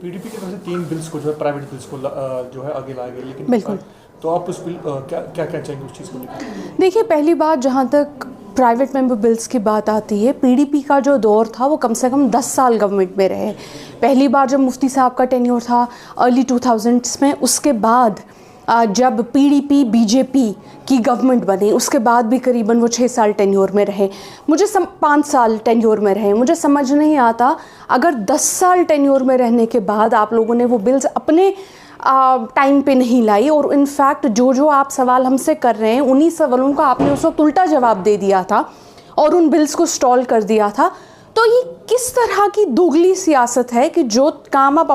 PDP की तरफ से 3 बिल्स को जो है प्राइवेट बिल्स को जो है आगे लाया गया, लेकिन बिल्कुल। तो आप उस बिल क्या क्या चाहेंगे उस चीज़ को लेकर? देखिए, पहली बात, जहाँ तक प्राइवेट मेंबर बिल्स की बात आती है, पीडीपी का जो दौर था वो कम से कम 10 साल गवर्नमेंट में रहे। पहली बार जब मुफ्ती साहब का टेन्योर था अर्ली 2000s में, उसके बाद जब पीडीपी बीजेपी की गवर्नमेंट बनी उसके बाद भी करीबन वो 6 साल टेन्योर में रहे। 5 साल टेन्योर में रहे। मुझे समझ नहीं आता, अगर 10 साल टेन्योर में रहने के बाद आप लोगों ने वो बिल्स अपने टाइम पे नहीं लाई, और इनफैक्ट जो आप सवाल हमसे कर रहे हैं उन्हीं सवालों का आपने उस वक्त उल्टा जवाब दे दिया था और उन बिल्स को स्टॉल कर दिया था। तो ये किस तरह की दोगली सियासत है कि जो काम आप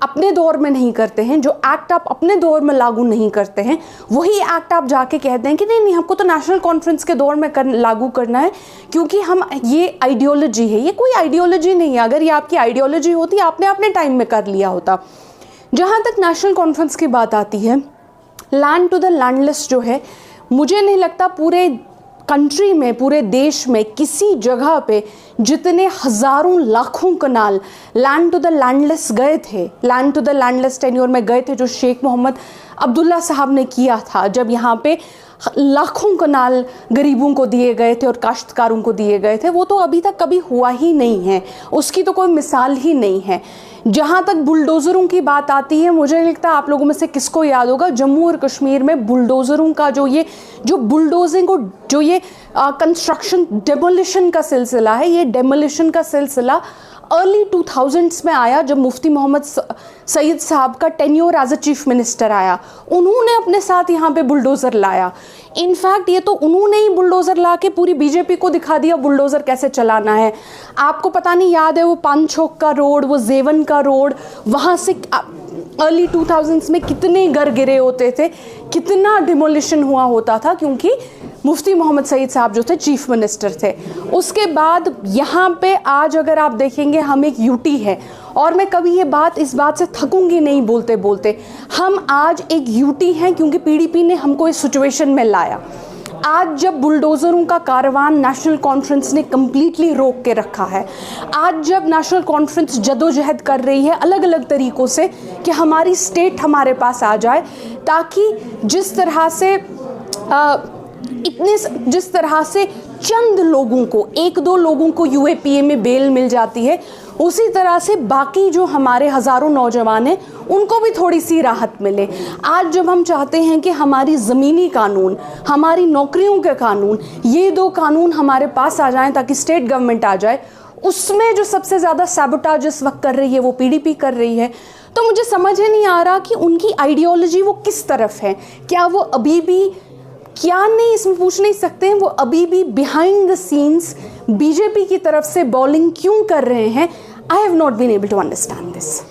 अपने दौर में नहीं करते हैं, जो एक्ट आप अपने दौर में लागू नहीं करते हैं, वही एक्ट आप जाके कहते हैं कि नहीं हमको तो नेशनल कॉन्फ्रेंस के दौर में लागू करना है क्योंकि हम ये आइडियोलॉजी है। ये कोई आइडियोलॉजी नहीं है। अगर ये आपकी आइडियोलॉजी होती आपने अपने टाइम में कर लिया होता। जहाँ तक नेशनल कॉन्फ्रेंस की बात आती है, लैंड टू द लैंडलेस जो है, मुझे नहीं लगता पूरे कंट्री में, पूरे देश में किसी जगह पे जितने हज़ारों लाखों कनाल लैंड टू द लैंडलेस गए थे, land to the landless tenure में गए थे, जो शेख मोहम्मद अब्दुल्ला साहब ने किया था, जब यहाँ पे लाखों कनाल गरीबों को दिए गए थे और काश्तकारों को दिए गए थे, वो तो अभी तक कभी हुआ ही नहीं है। उसकी तो कोई मिसाल ही नहीं है। जहाँ तक बुलडोज़रों की बात आती है, मुझे लगता है आप लोगों में से किसको याद होगा, जम्मू और कश्मीर में बुलडोज़रों का जो बुलडोजिंग को, जो ये कंस्ट्रक्शन डेमोलिशन का सिलसिला है, ये डेमोलिशन का सिलसिला अर्ली 2000s में आया जब मुफ्ती मोहम्मद सईद साहब का tenure as a chief minister आया। उन्होंने अपने साथ यहाँ पे बुलडोज़र लाया। इनफैक्ट ये तो उन्होंने ही बुलडोज़र ला के पूरी बीजेपी को दिखा दिया बुलडोज़र कैसे चलाना है। आपको पता नहीं याद है वो पानछोक का रोड, वो जेवन का रोड, वहाँ से अर्ली 2000s में कितने घर गिरे होते थे, कितना डिमोलिशन हुआ होता था, क्योंकि मुफ्ती मोहम्मद सईद साहब जो थे चीफ मिनिस्टर थे। उसके बाद यहाँ पे आज अगर आप देखेंगे, हम एक यूटी है, और मैं कभी इस बात से थकूंगी नहीं बोलते बोलते, हम आज एक यूटी हैं क्योंकि पीडीपी ने हमको इस सिचुएशन में लाया। आज जब बुलडोज़रों का कारवान नेशनल कॉन्फ्रेंस ने कम्प्लीटली रोक के रखा है, आज जब नेशनल कॉन्फ्रेंस जदोजहद कर रही है अलग अलग तरीक़ों से कि हमारी स्टेट हमारे पास आ जाए, ताकि जिस तरह से चंद लोगों को, 1-2 लोगों को यूएपीए में बेल मिल जाती है, उसी तरह से बाकी जो हमारे हज़ारों नौजवान हैं उनको भी थोड़ी सी राहत मिले। आज जब हम चाहते हैं कि हमारी ज़मीनी कानून, हमारी नौकरियों के कानून, ये 2 कानून हमारे पास आ जाएं ताकि स्टेट गवर्नमेंट आ जाए, उसमें जो सबसे ज़्यादा सैबोटाज इस वक्त कर रही है वो पीडीपी कर रही है। तो मुझे समझ ही नहीं आ रहा कि उनकी आइडियोलॉजी वो किस तरफ है। क्या वो अभी भी, क्या नहीं इसमें पूछ नहीं सकते हैं, वो अभी भी बिहाइंड द सीन्स बीजेपी की तरफ से बॉलिंग क्यों कर रहे हैं? I have not been able to understand this.